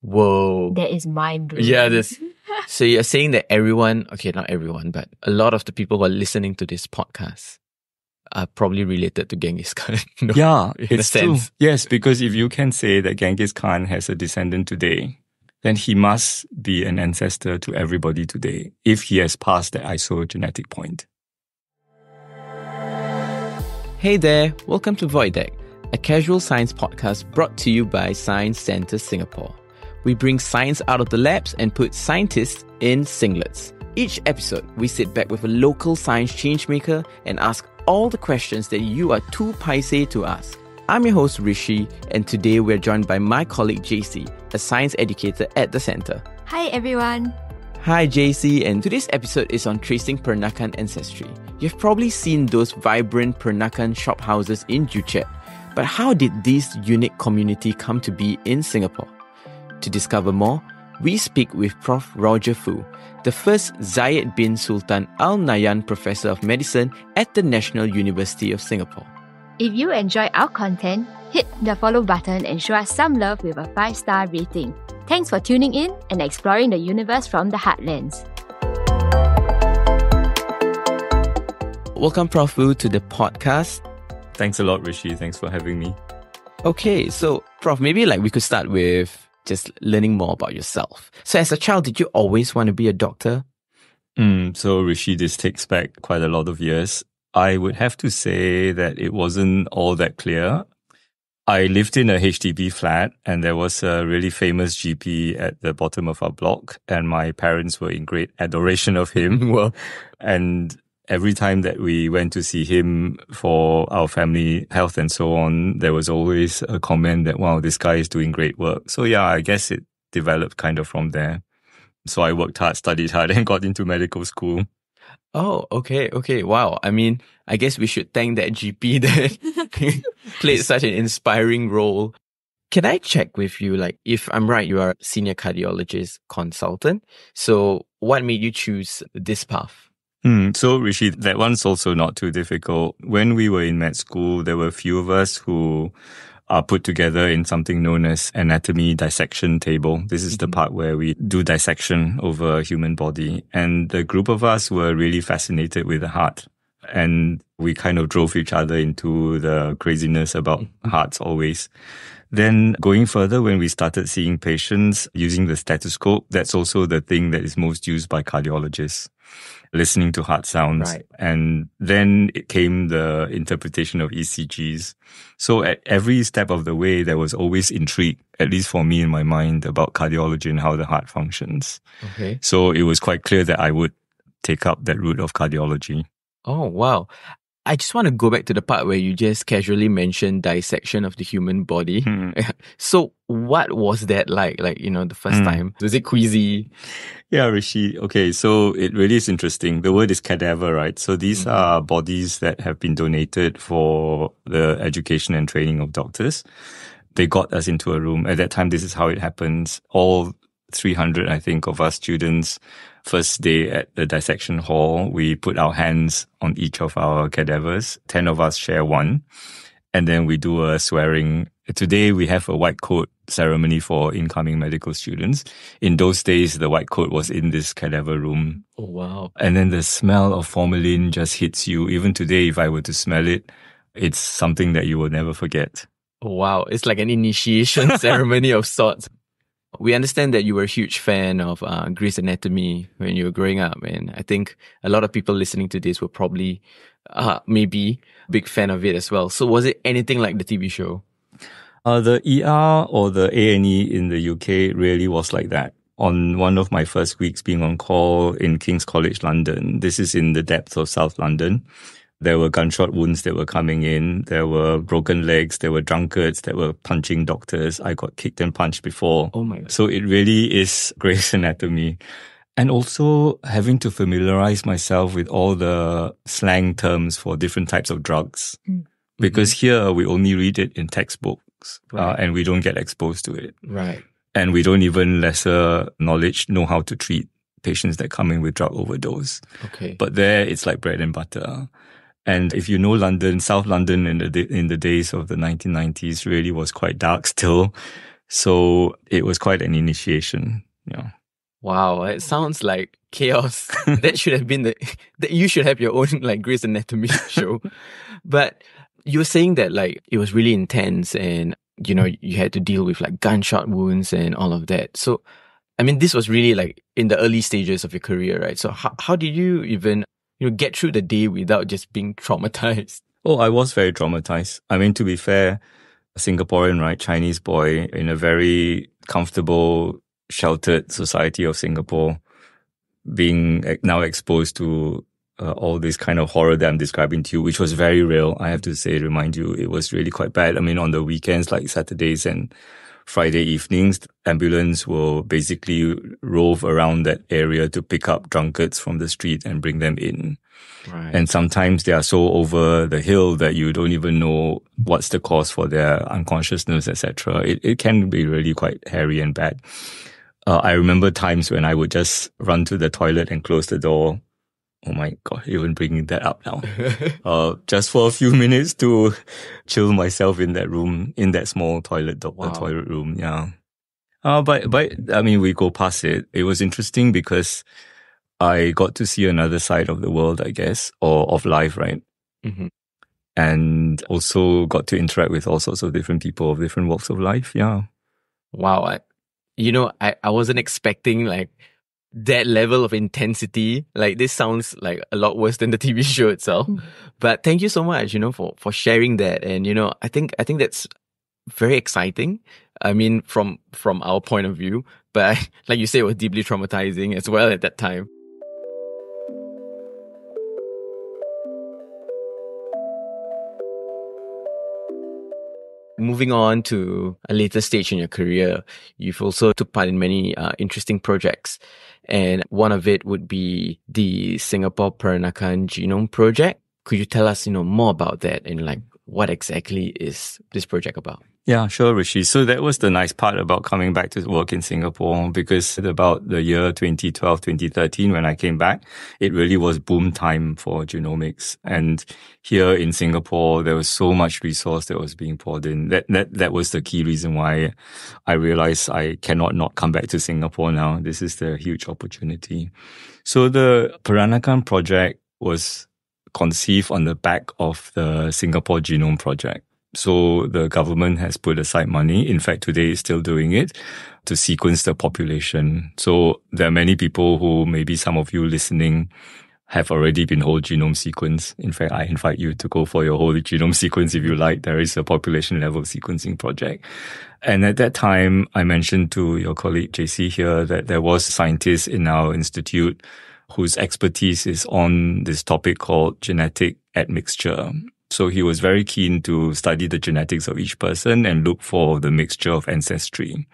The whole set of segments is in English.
Whoa. That is mind-blowing. Yeah, so you're saying that everyone, okay, not everyone, but a lot of the people who are listening to this podcast are probably related to Genghis Khan. No, Yeah, in a it's true. sense. Yes, because if you can say that Genghis Khan has a descendant today, then he must be an ancestor to everybody today if he has passed the isogenetic point. Hey there, welcome to Void Deck, a casual science podcast brought to you by Science Centre Singapore. We bring science out of the labs and put scientists in singlets. Each episode, we sit back with a local science changemaker and ask all the questions that you are too Paiseh to ask. I'm your host Rishi, and today we're joined by my colleague JC, a science educator at the centre. Hi everyone. Hi JC, and today's episode is on tracing Peranakan ancestry. You've probably seen those vibrant Peranakan shophouses in Joo Chiat, but how did this unique community come to be in Singapore? To discover more, we speak with Prof. Roger Foo, the first Zayed bin Sultan Al Nahyan Professor of Medicine at the National University of Singapore. If you enjoy our content, hit the follow button and show us some love with a 5-star rating. Thanks for tuning in and exploring the universe from the heartlands. Welcome, Prof. Foo, to the podcast. Thanks a lot, Rishi. Thanks for having me. Okay, so Prof, maybe we could start with just learning more about yourself. So as a child, did you always want to be a doctor? So Rishi, this takes back quite a lot of years. I would have to say that it wasn't all that clear. I lived in a HDB flat and there was a really famous GP at the bottom of our block, and my parents were in great adoration of him. Well, and every time that we went to see him for our family health and so on, there was always a comment that, wow, this guy is doing great work. So yeah, I guess it developed kind of from there. So I worked hard, studied hard, and got into medical school. oh, okay. Wow. I mean, I guess we should thank that GP that played such an inspiring role. Can I check with you, if I'm right, you are a senior cardiologist consultant. So what made you choose this path? So Rishi, that one's also not too difficult. When we were in med school, there were a few of us who are put together in something known as anatomy dissection table. This is the part where we do dissection over a human body. And the group of us were really fascinated with the heart. And we kind of drove each other into the craziness about hearts always. Then going further, when we started seeing patients using the stethoscope, that's also the thing that is most used by cardiologists, listening to heart sounds. Right. And then it came the interpretation of ECGs. So at every step of the way, there was always intrigue, at least for me in my mind, about cardiology and how the heart functions. Okay. So it was quite clear that I would take up that route of cardiology. Oh, wow. I just want to go back to the part where you just casually mentioned dissection of the human body. So what was that like, the first time? Was it queasy? Yeah, Rishi. Okay, so it really is interesting. The word is cadaver, right? So these are bodies that have been donated for the education and training of doctors. They got us into a room. At that time, this is how it happens. All 300, I think, of us students, first day at the dissection hall, we put our hands on each of our cadavers. 10 of us share one. And then we do a swearing. Today, we have a white coat ceremony for incoming medical students. In those days, the white coat was in this cadaver room. Oh, wow. And then the smell of formalin just hits you. Even today, if I were to smell it, it's something that you will never forget. Oh, wow. It's like an initiation ceremony of sorts. We understand that you were a huge fan of Grey's Anatomy when you were growing up. And I think a lot of people listening to this were probably maybe a big fan of it as well. So was it anything like the TV show? The ER or the A&E in the UK really was like that. On one of my first weeks being on call in King's College London, this is in the depths of South London, there were gunshot wounds that were coming in. There were broken legs. There were drunkards that were punching doctors. I got kicked and punched before. Oh my God. So it really is Grey's Anatomy. And also having to familiarize myself with all the slang terms for different types of drugs. Because here we only read it in textbooks, and we don't get exposed to it. Right. And we don't even lesser knowledge know how to treat patients that come in with drug overdose. Okay. But there it's like bread and butter. And if you know London, South London in the days of the 1990s really was quite dark still. So it was quite an initiation. Yeah. Wow, it sounds like chaos. That should have been that you should have your own like Grey's Anatomy show. But you were saying that like it was really intense and you had to deal with like gunshot wounds and all of that. So I mean this was really like in the early stages of your career, right? So how did you even get through the day without just being traumatized? Oh, I was very traumatized. I mean, to be fair, a Singaporean, right, Chinese boy in a very comfortable, sheltered society of Singapore, being now exposed to all this kind of horror that I'm describing to you, which was very real. I have to say, remind you, it was really quite bad. I mean, on the weekends, like Saturdays and Friday evenings, ambulance will basically rove around that area to pick up drunkards from the street and bring them in. Right. And sometimes they are so over the hill that you don't even know what's the cause for their unconsciousness, etc. It can be really quite hairy and bad. I remember times when I would just run to the toilet and close the door. Oh my God, even bringing that up now. Just for a few minutes to chill myself in that room, in that small toilet room. Yeah. But I mean, we go past it. It was interesting because I got to see another side of the world, I guess, or of life, right? Mm-hmm. And also got to interact with all sorts of different people of different walks of life. Yeah. Wow. I wasn't expecting like that level of intensity. Like this sounds like a lot worse than the TV show itself. But thank you so much, for sharing that. And, I think that's very exciting. I mean, from our point of view, but like you say, it was deeply traumatizing as well at that time. Moving on to a later stage in your career, you've also took part in many interesting projects. And one of it would be the Singapore Peranakan Genome Project. Could you tell us, more about that and like what exactly is this project about? Yeah, sure, Rishi. So that was the nice part about coming back to work in Singapore, because at about the year 2012, 2013, when I came back, it really was boom time for genomics. And here in Singapore, there was so much resource that was being poured in. That was the key reason why I realized I cannot not come back to Singapore now. This is the huge opportunity. So the Peranakan project was conceived on the back of the Singapore Genome Project. So the government has put aside money. In fact, today is still doing it to sequence the population. So there are many people who maybe some of you listening have already been whole genome sequenced. In fact, I invite you to go for your whole genome sequence if you like. There is a population level sequencing project. And at that time, I mentioned to your colleague JC here that there was scientists in our institute whose expertise is on this topic called genetic admixture. So he was very keen to study the genetics of each person and look for the mixture of ancestry.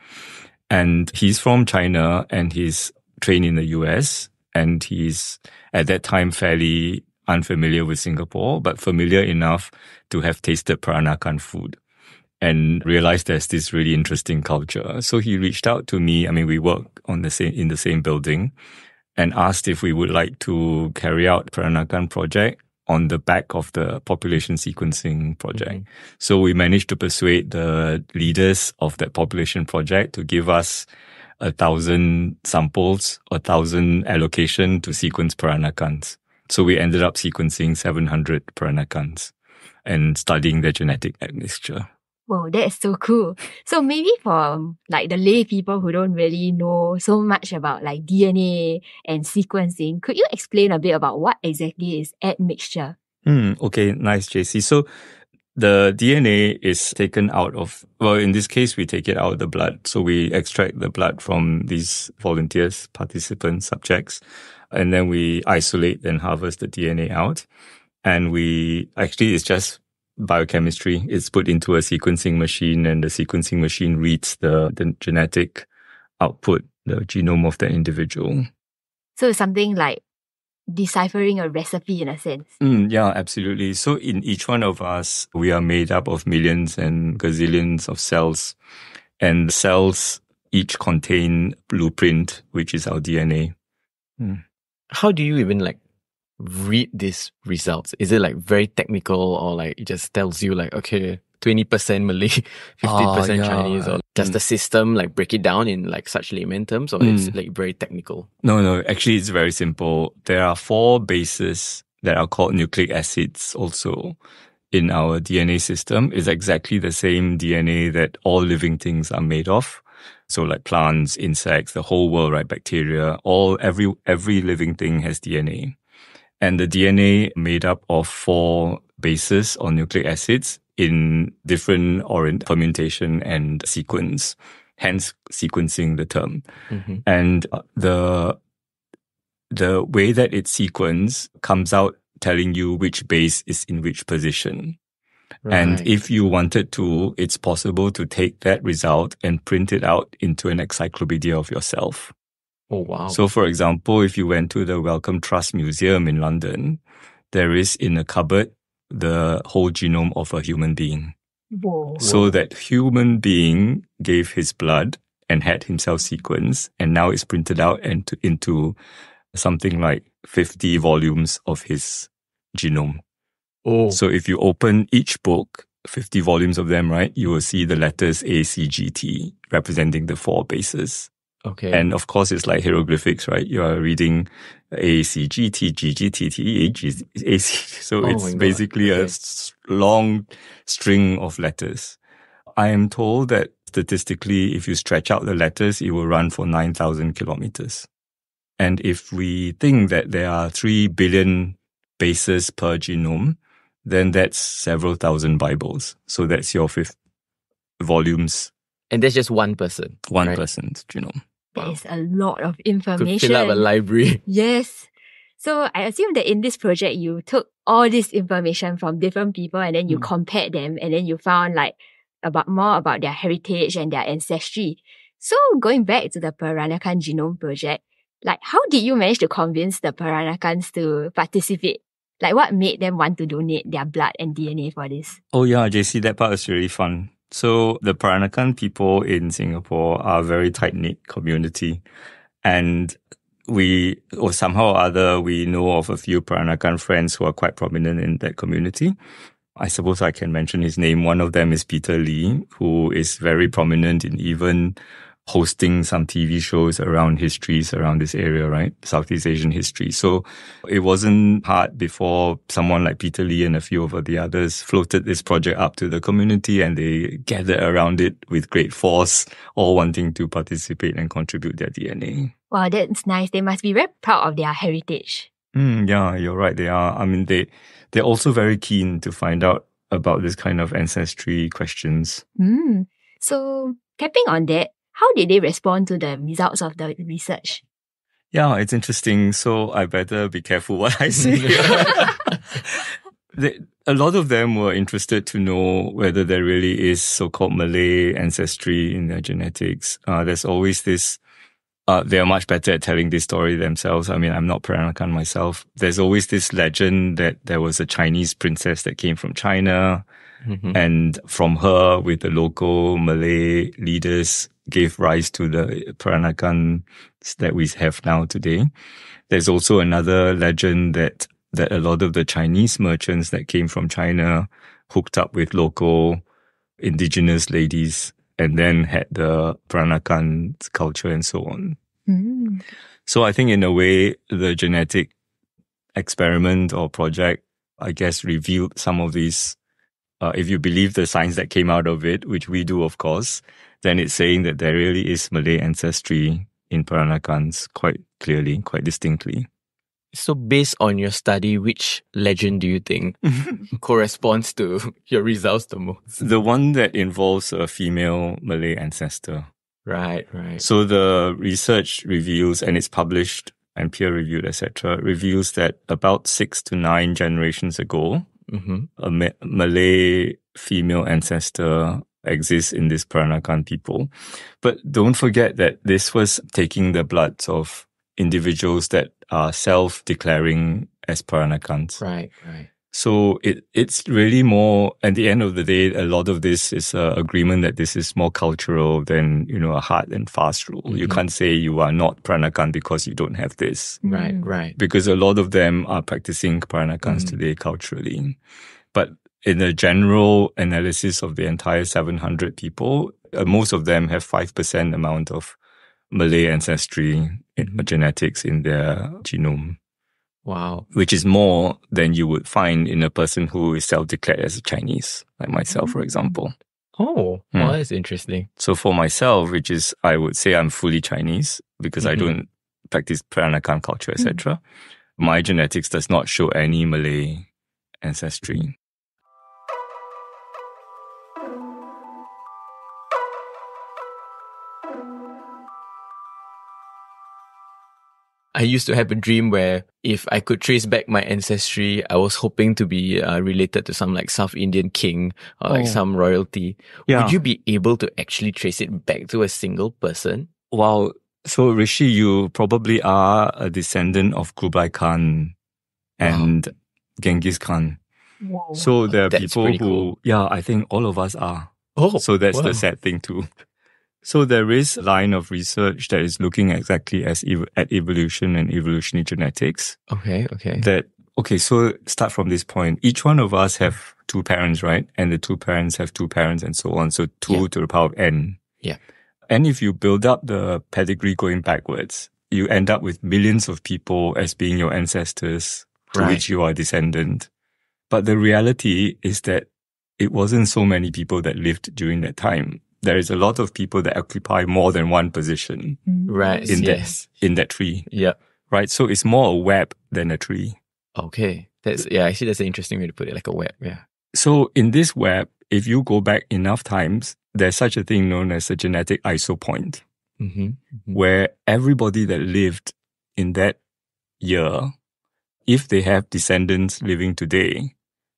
And he's from China and he's trained in the US, and he's at that time fairly unfamiliar with Singapore, but familiar enough to have tasted Peranakan food and realized there's this really interesting culture. So he reached out to me. I mean, we work in the same building, and asked if we would like to carry out Peranakan project on the back of the population sequencing project. Mm-hmm. So we managed to persuade the leaders of that population project to give us 1,000 samples, 1,000 allocation to sequence Peranakans. So we ended up sequencing 700 Peranakans and studying their genetic admixture. Whoa, that is so cool. So maybe for like the lay people who don't really know so much about like DNA and sequencing, could you explain a bit about what exactly is admixture? Okay, nice, JC. So the DNA is taken out of, well, in this case, we take it out of the blood. So we extract the blood from these volunteers, participants, subjects, and then we isolate and harvest the DNA out. And it's just biochemistry. It's put into a sequencing machine, and the sequencing machine reads the genetic output, the genome of the individual. So it's something like deciphering a recipe in a sense. Yeah, absolutely. So in each one of us, we are made up of millions and gazillions of cells, and cells each contain blueprint, which is our DNA. How do you even read these results? Is it like very technical, or like it just tells you like, okay, 20% Malay, 50% Chinese, or does the system like break it down in like such layman terms, or it's like very technical? No, actually it's very simple. There are 4 bases that are called nucleic acids also in our DNA system. It's exactly the same DNA that all living things are made of. So like plants, insects, the whole world, right? Bacteria, every living thing has DNA. And the DNA made up of 4 bases or nucleic acids in different permutation and sequence, hence sequencing the term. And the way that it's sequenced comes out telling you which base is in which position. Right. And if you wanted to, it's possible to take that result and print it out into an encyclopedia of yourself. Oh, wow. So, for example, if you went to the Wellcome Trust Museum in London, there is in a cupboard the whole genome of a human being. Whoa. So that human being gave his blood and had himself sequenced, and now it's printed out into something like 50 volumes of his genome. Oh. So if you open each book, 50 volumes of them, right, you will see the letters A, C, G, T representing the 4 bases. Okay. And of course, it's like hieroglyphics, right? You are reading A, C, G, T, G, G, T, T, E, G, A, C. So it's basically a long string of letters. I am told that statistically, if you stretch out the letters, it will run for 9,000 kilometers. And if we think that there are 3 billion bases per genome, then that's several thousand Bibles. So that's your 5 volumes. And that's just one person. One person's genome. That is a lot of information. Could fill up a library. Yes. So I assume that in this project, you took all this information from different people and then you compared them and then you found like more about their heritage and their ancestry. So going back to the Peranakan Genome Project, like how did you manage to convince the Peranakans to participate? Like what made them want to donate their blood and DNA for this? Oh yeah, JC, that part was really fun. So the Peranakan people in Singapore are a very tight-knit community. And we somehow or other, we know of a few Peranakan friends who are quite prominent in that community. I suppose I can mention his name. One of them is Peter Lee, who is very prominent in even hosting some TV shows around histories around this area, right? Southeast Asian history. So it wasn't hard before someone like Peter Lee and a few of the others floated this project up to the community and they gathered around it with great force, all wanting to participate and contribute their DNA. Wow, that's nice. They must be very proud of their heritage. Yeah, you're right. They are. I mean, they're also very keen to find out about this kind of ancestry questions. So capping on that, how did they respond to the results of the research? Yeah, it's interesting. So I better be careful what I say. A lot of them were interested to know whether there really is so-called Malay ancestry in their genetics. There's always this, they are much better at telling this story themselves. I mean, I'm not Peranakan myself. There's always this legend that there was a Chinese princess that came from China. And from her, with the local Malay leaders, gave rise to the Peranakans that we have now today. There's also another legend that a lot of the Chinese merchants that came from China hooked up with local indigenous ladies and then had the Peranakan culture and so on. So I think in a way, the genetic experiment or project, I guess, revealed some of these. If you believe the science that came out of it, which we do, of course, then it's saying that there really is Malay ancestry in Peranakans quite clearly, quite distinctly. So based on your study, which legend do you think corresponds to your results the most? The one that involves a female Malay ancestor. Right. So the research reveals, and it's published and peer-reviewed, etc., reveals that about 6 to 9 generations ago, a Malay female ancestor exists in this Peranakan people. But don't forget that this was taking the bloods of individuals that are self-declaring as Peranakans. Right. So it's really more, at the end of the day, a lot of this is an agreement that this is more cultural than, a hard and fast rule. You can't say you are not Peranakan because you don't have this. Right. Because a lot of them are practicing Peranakans today culturally. But in a general analysis of the entire 700 people, most of them have 5% amount of Malay ancestry genetics in their genome. Wow. Which is more than you would find in a person who is self-declared as a Chinese, like myself, for example. Oh, well, that's interesting. So for myself, which is, I would say I'm fully Chinese because I don't practice Peranakan culture, etc. My genetics does not show any Malay ancestry. I used to have a dream where if I could trace back my ancestry, I was hoping to be related to some like South Indian king or like some royalty. Yeah. Would you be able to actually trace it back to a single person? Wow. So Rishi, you probably are a descendant of Kublai Khan and Genghis Khan. Whoa. So there are That's people pretty who, cool. yeah, I think all of us are. Oh, So that's wow. the sad thing too. So there is a line of research that is looking exactly at evolution and evolutionary genetics. Okay. So start from this point. Each one of us have two parents, right? And the two parents have two parents and so on. So 2 to the power of n. Yeah. And if you build up the pedigree going backwards, you end up with millions of people as being your ancestors to Right. which you are a descendant. But the reality is that it wasn't so many people that lived during that time. There is a lot of people that occupy more than one position Right. in Yes. that tree, Yeah. right? So it's more a web than a tree. Okay. Actually that's an interesting way to put it, like a web. Yeah. So in this web, if you go back enough times, there's such a thing known as a genetic isopoint, where everybody that lived in that year, if they have descendants living today,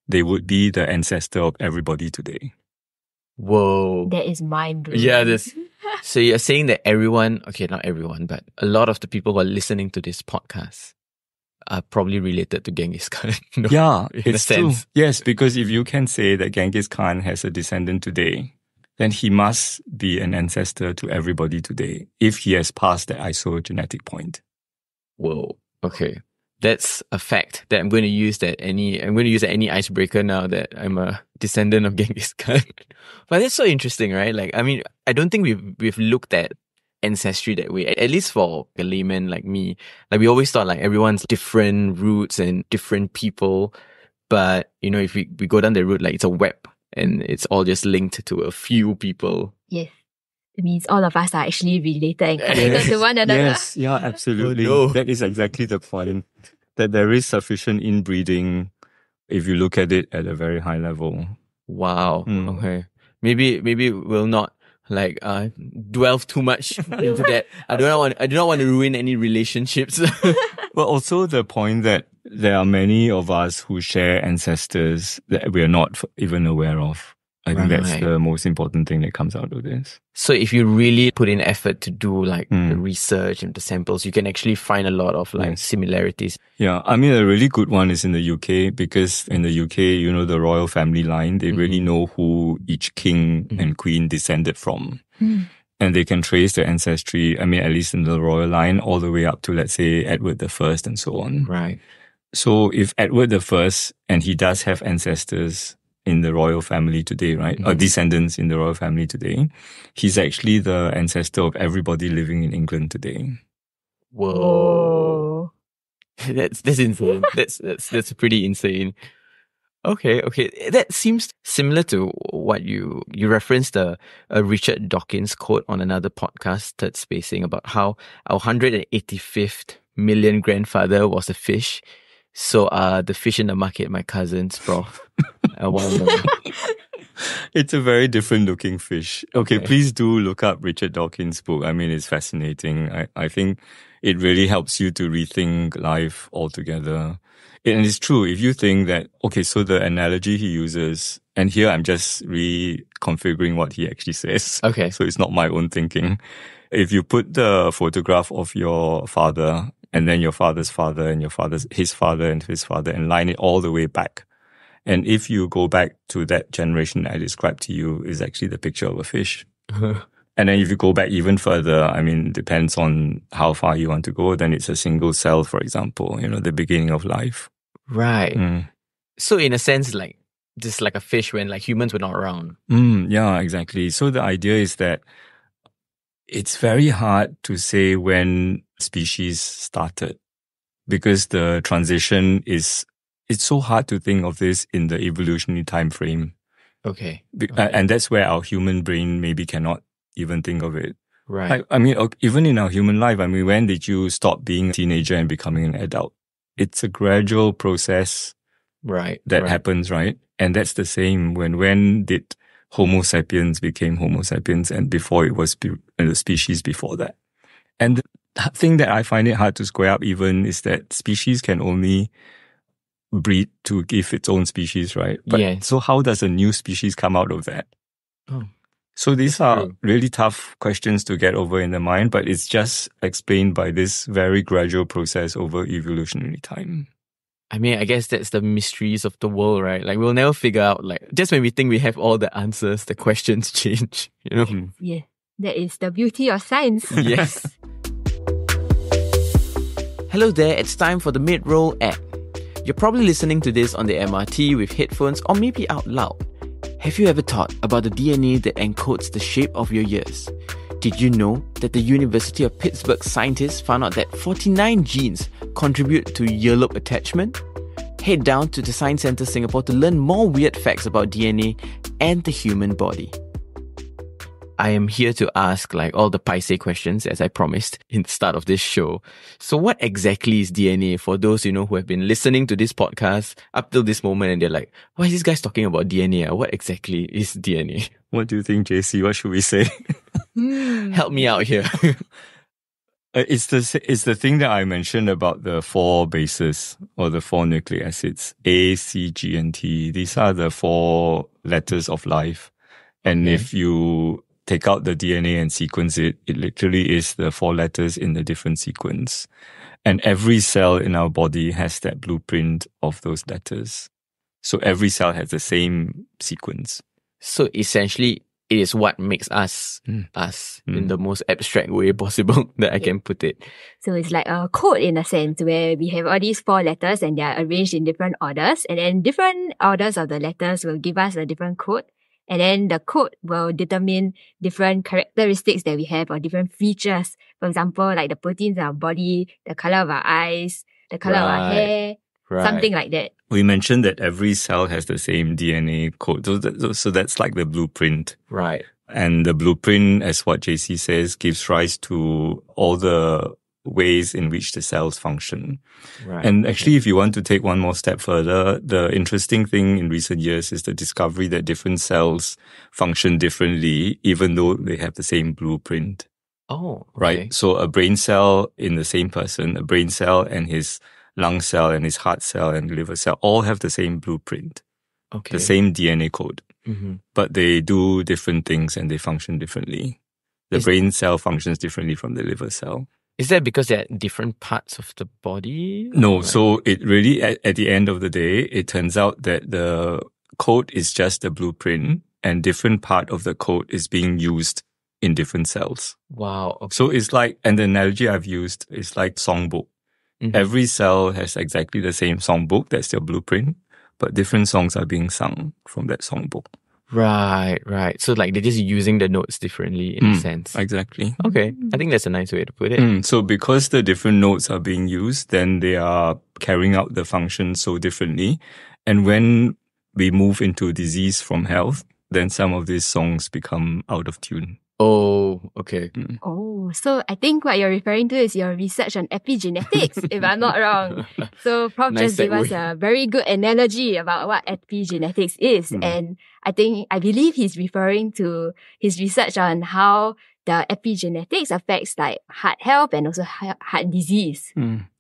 they would be the ancestor of everybody today. Whoa. That is mind-blowing. Yeah, so you're saying that everyone, okay, not everyone, but a lot of the people who are listening to this podcast are probably related to Genghis Khan. No? Yeah, in it's a true. sense. Yes, because if you can say that Genghis Khan has a descendant today, then he must be an ancestor to everybody today if he has passed that isogenetic point. Whoa. Okay. That's a fact that I'm going to use at any icebreaker now that I'm a descendant of Genghis Khan. But that's so interesting, right? Like, I mean, I don't think we've looked at ancestry that way, at least for a layman like me. Like, we always thought like everyone's different roots and different people. But, you know, if we go down the route, like it's a web and it's all just linked to a few people. Yes. It means all of us are actually related and connected to one another. Yes, yeah, absolutely. Oh, no. That is exactly the point. That there is sufficient inbreeding if you look at it at a very high level. Wow. Okay. Maybe we'll not like delve too much into that. I do not want to ruin any relationships. But also the point that there are many of us who share ancestors that we are not even aware of. I think that's Right. the most important thing that comes out of this. So if you really put in effort to do like the research and the samples, you can actually find a lot of like similarities. Yeah, I mean, a really good one is in the UK, because in the UK, you know, the royal family line, they really know who each king and queen descended from. And they can trace their ancestry, I mean, at least in the royal line, all the way up to, let's say, Edward I and so on. Right. So if Edward I, and he does have ancestors in the royal family today, right? Or descendants in the royal family today, he's actually the ancestor of everybody living in England today. Whoa. That's insane. That's pretty insane. Okay. That seems similar to what you referenced a Richard Dawkins quote on another podcast, Third Spacing, about how our 185th million grandfather was a fish. So the fish in the market, my cousins, Prof. It's a very different looking fish. Okay, please do look up Richard Dawkins' book. I mean, it's fascinating. I think it really helps you to rethink life altogether. And it's true, if you think that, okay, so the analogy he uses, and here I'm just reconfiguring what he actually says. Okay. So it's not my own thinking. If you put the photograph of your father, and then your father's father, and his father and his father, and line it all the way back. And if you go back to that generation I described to you, is actually the picture of a fish. And then if you go back even further, I mean, depends on how far you want to go, then it's a single cell, for example, you know, the beginning of life. Right. So in a sense, like just like a fish when like humans were not around. Yeah, exactly. So the idea is that it's very hard to say when species started because the transition it's so hard to think of this in the evolutionary time frame. Okay. And that's where our human brain maybe cannot even think of it. Right. I mean, even in our human life, I mean, when did you stop being a teenager and becoming an adult? It's a gradual process that happens, right? And that's the same when did Homo sapiens became Homo sapiens and before it was the species before that. And the thing that I find it hard to square up even is that species can only breed to give its own species, right? But so how does a new species come out of that? Oh, so these are really tough questions to get over in the mind, but it's just explained by this very gradual process over evolutionary time. I mean, I guess that's the mysteries of the world, right? Like we'll never figure out, like just when we think we have all the answers, the questions change, you know? Yeah, that is the beauty of science. Yes. Hello there, it's time for the mid-roll app. You're probably listening to this on the MRT with headphones or maybe out loud. Have you ever thought about the DNA that encodes the shape of your ears? Did you know that the University of Pittsburgh scientists found out that 49 genes contribute to earlobe attachment? Head down to the Science Centre Singapore to learn more weird facts about DNA and the human body. I am here to ask like all the Paiseh questions as I promised in the start of this show. So what exactly is DNA for those, who have been listening to this podcast up till this moment and they're like, why is this guy talking about DNA? What exactly is DNA? What do you think, JC? What should we say? Help me out here. It's the thing that I mentioned about the 4 bases or the 4 nucleic acids, A, C, G, and T. These are the 4 letters of life. And if you take out the DNA and sequence it, it literally is the 4 letters in a different sequence. And every cell in our body has that blueprint of those letters. So every cell has the same sequence. So essentially, it is what makes us us in the most abstract way possible that I can put it. So it's like a code in a sense where we have all these 4 letters and they are arranged in different orders. And then different orders of the letters will give us a different code. And then the code will determine different characteristics that we have or different features. For example, like the proteins in our body, the color of our eyes, the color of our hair, something like that. We mentioned that every cell has the same DNA code. So that's like the blueprint. Right. And the blueprint, as what JC says, gives rise to all the ways in which the cells function. Right. And actually, if you want to take one more step further, the interesting thing in recent years is the discovery that different cells function differently, even though they have the same blueprint. Oh, okay. Right. So a brain cell in the same person, a brain cell and his lung cell and his heart cell and liver cell all have the same blueprint, the same DNA code, but they do different things and they function differently. The brain cell functions differently from the liver cell. Is that because they're at different parts of the body? No, so it really, at the end of the day, it turns out that the code is just the blueprint and different part of the code is being used in different cells. Wow. Okay. So it's like, and the analogy I've used is like songbook. Every cell has exactly the same songbook, that's their blueprint, but different songs are being sung from that songbook. Right. So like they're just using the notes differently in a sense. Exactly. Okay. I think that's a nice way to put it. So because the different notes are being used, then they are carrying out the function so differently. And when we move into disease from health, then some of these songs become out of tune. Oh, okay. Oh, so I think what you're referring to is your research on epigenetics, if I'm not wrong. So Prof Nice just gave us a very good analogy about what epigenetics is. And I believe he's referring to his research on how the epigenetics affects like heart health and also heart disease.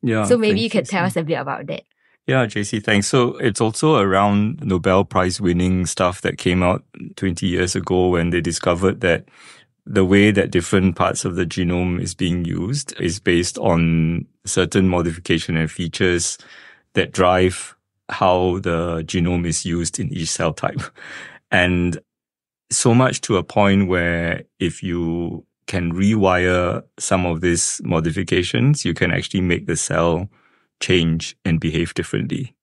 Yeah. So maybe you could tell us a bit about that. Yeah, JC, thanks. So it's also around Nobel Prize winning stuff that came out 20 years ago when they discovered that the way that different parts of the genome is being used is based on certain modification and features that drive how the genome is used in each cell type. And so much to a point where if you can rewire some of these modifications, you can actually make the cell change and behave differently.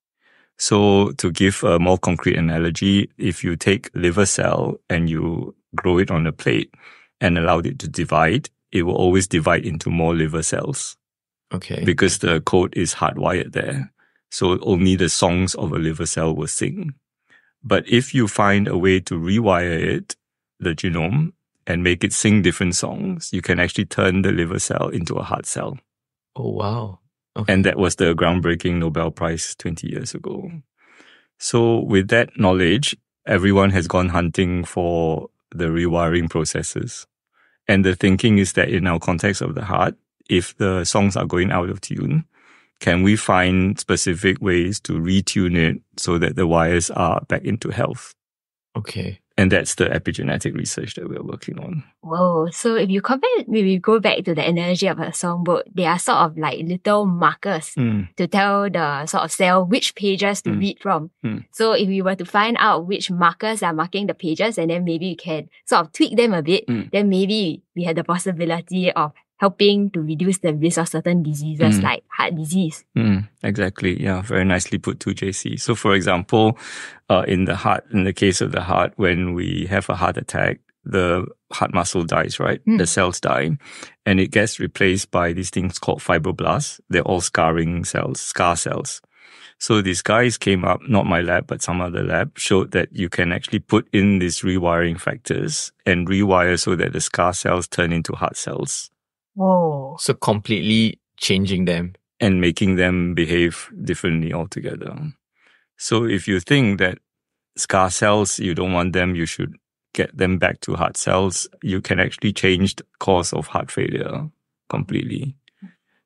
So to give a more concrete analogy, if you take liver cell and you grow it on a plate and allow it to divide, it will always divide into more liver cells. Okay. Because the code is hardwired there. So only the songs of a liver cell will sing. But if you find a way to rewire it, the genome, and make it sing different songs, you can actually turn the liver cell into a heart cell. Oh, wow. Okay. And that was the groundbreaking Nobel Prize 20 years ago. So with that knowledge, everyone has gone hunting for the rewiring processes. And the thinking is that in our context of the heart, if the songs are going out of tune, can we find specific ways to retune it so that the wires are back into health? Okay. And that's the epigenetic research that we're working on. Whoa. So if you compare, maybe go back to the analogy of a songbook, they are sort of like little markers to tell the sort of cell which pages to read from. So if we were to find out which markers are marking the pages, and then maybe you can sort of tweak them a bit, then maybe we had the possibility of helping to reduce the risk of certain diseases like heart disease. Exactly. Yeah. Very nicely put too, JC. So for example, in the case of the heart, when we have a heart attack, the heart muscle dies, right? The cells die, and it gets replaced by these things called fibroblasts. They're all scarring cells, scar cells. So these guys came up, not my lab, but some other lab, showed that you can actually put in these rewiring factors and rewire so that the scar cells turn into heart cells. Whoa. So completely changing them. And making them behave differently altogether. So if you think that scar cells, you don't want them, you should get them back to heart cells, you can actually change the cause of heart failure completely.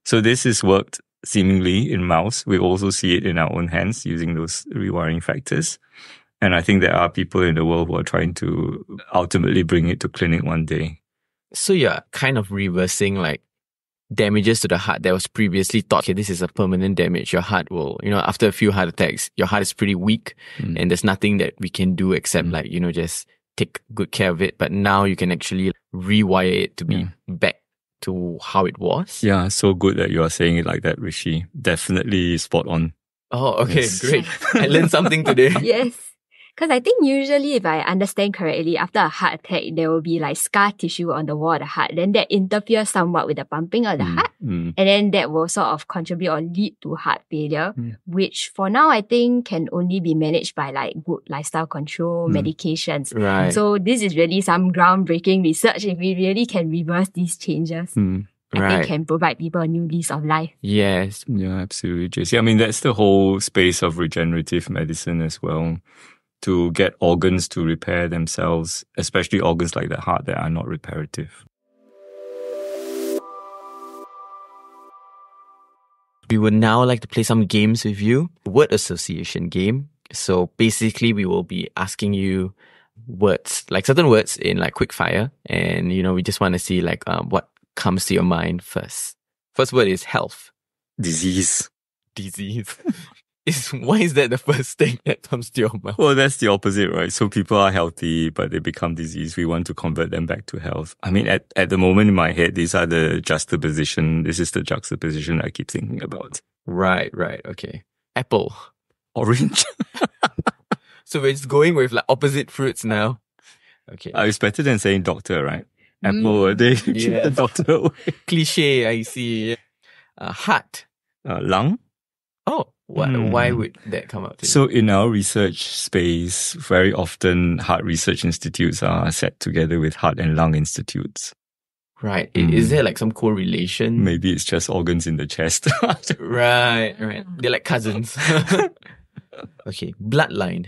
So this is worked seemingly in mouse. We also see it in our own hands using those rewiring factors. And I think there are people in the world who are trying to ultimately bring it to clinic one day. So you're kind of reversing like damages to the heart that was previously thought, okay, this is a permanent damage. Your heart will, after a few heart attacks, your heart is pretty weak and there's nothing that we can do except just take good care of it. But now you can actually rewire it to be back to how it was. Yeah, so good that you are saying it like that, Rishi. Definitely spot on. Oh, okay, Yes. great. I learned something today. Yes. Because I think usually, if I understand correctly, after a heart attack, there will be like scar tissue on the wall of the heart. Then that interferes somewhat with the pumping of the heart. And then that will sort of contribute or lead to heart failure, which for now I think can only be managed by like good lifestyle control, medications. Right. So this is really some groundbreaking research. If we really can reverse these changes, I think can provide people a new lease of life. Yes. Yeah, absolutely, JC. I mean, that's the whole space of regenerative medicine as well. To get organs to repair themselves, especially organs like the heart that are not reparative. We would now like to play some games with you. Word association game. So basically we will be asking you words, like certain words in like quick fire. And, we just want to see like what comes to your mind first. First word is health. Disease. Disease. Why is that the first thing that comes to your mind? Well, that's the opposite, right? So people are healthy, but they become diseased. We want to convert them back to health. I mean, at the moment in my head, these are the juxtaposition. This is the juxtaposition I keep thinking about. Right. Okay. Apple. Orange. So we're just going with like opposite fruits now. Okay. It's better than saying doctor, right? Apple, they keep the doctor away. Cliche, I see. Heart. Lung. Oh. Why would that come out to you? So in our research space, very often heart research institutes are set together with heart and lung institutes. Right. Is there like some correlation? Maybe it's just organs in the chest. Right. They're like cousins. Okay. Bloodline.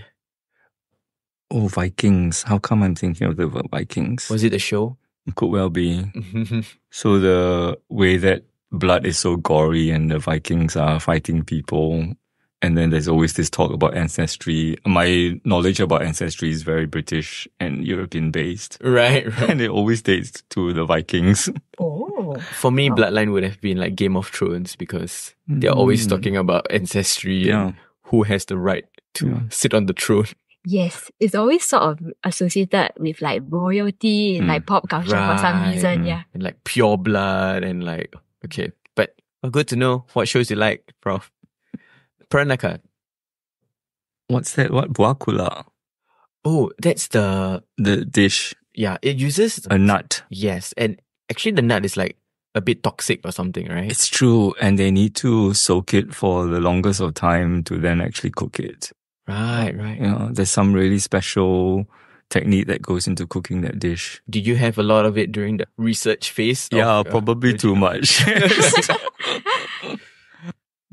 Oh, Vikings. How come I'm thinking of the word Vikings? Was it a show? Could well be. So the way that blood is so gory and the Vikings are fighting people. And then there's always this talk about ancestry. My knowledge about ancestry is very British and European based. Right. And it always dates to the Vikings. Oh. For me, bloodline would have been like Game of Thrones because they're always talking about ancestry and who has the right to sit on the throne. Yes, it's always sort of associated with like royalty in like pop culture for some reason. Yeah. And like pure blood and like, okay. But good to know what shows you like, Prof. Peranakan. What's that? What? Buah kula? Oh, that's the dish. Yeah, it uses a nut. Yes, and actually the nut is like a bit toxic or something, right? It's true, and they need to soak it for the longest of time to then actually cook it. Right. There's some really special technique that goes into cooking that dish. Did you have a lot of it during the research phase? Yeah, probably too much.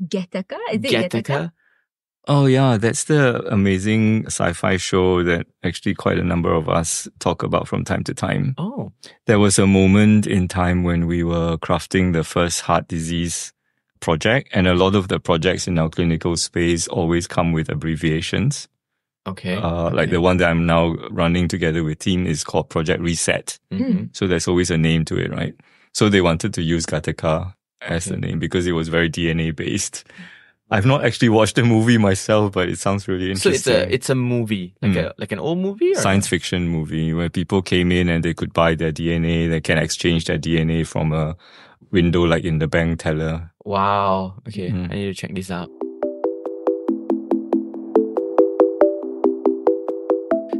Gattaca? Is it Gattaca? Oh yeah, that's the amazing sci-fi show that actually quite a number of us talk about from time to time. Oh. There was a moment in time when we were crafting the first heart disease project, and a lot of the projects in our clinical space always come with abbreviations. Okay. Like the one that I'm now running together with team is called Project Reset. Mm-hmm. So there's always a name to it, right? So they wanted to use Gattaca as the name because it was very DNA based. I've not actually watched the movie myself, but it sounds really interesting. So it's a movie, like an old movie? Or? Science fiction movie where people came in and they could buy their DNA. They can exchange their DNA from a window like in the bank teller. Wow. Okay, I need to check this out.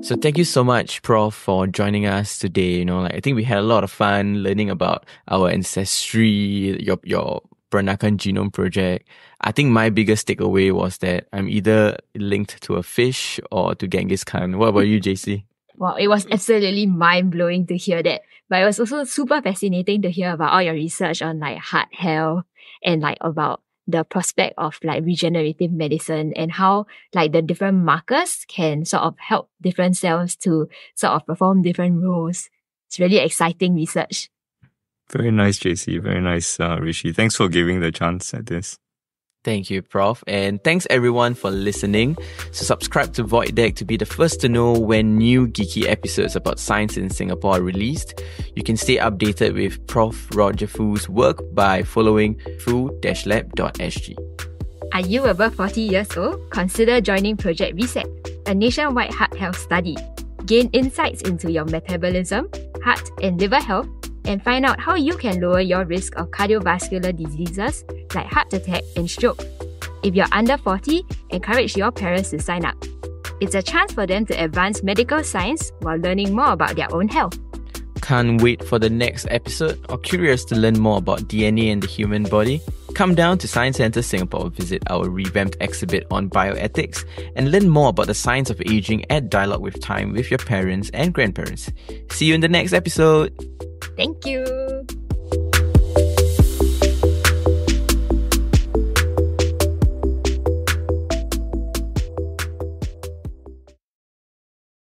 So thank you so much, Prof, for joining us today. I think we had a lot of fun learning about our ancestry, your Peranakan Genome Project. I think my biggest takeaway was that I'm either linked to a fish or to Genghis Khan. What about you, JC? Wow, it was absolutely mind-blowing to hear that. But it was also super fascinating to hear about all your research on like heart health and like about the prospect of like regenerative medicine and how like the different markers can sort of help different cells to sort of perform different roles. It's really exciting research. Very nice, JC. Very nice, Rishi. Thanks for giving the chance at this. Thank you, Prof. And thanks everyone for listening. So subscribe to Void Deck to be the first to know when new geeky episodes about science in Singapore are released. You can stay updated with Prof. Roger Fu's work by following fu-lab.sg. Are you above 40 years old? Consider joining Project Reset, a nationwide heart health study. Gain insights into your metabolism, heart and liver health, and find out how you can lower your risk of cardiovascular diseases like heart attack and stroke. If you're under 40, encourage your parents to sign up. It's a chance for them to advance medical science while learning more about their own health. Can't wait for the next episode or curious to learn more about DNA and the human body? Come down to Science Centre Singapore, visit our revamped exhibit on bioethics, and learn more about the science of aging at Dialogue with Time with your parents and grandparents. See you in the next episode. Thank you.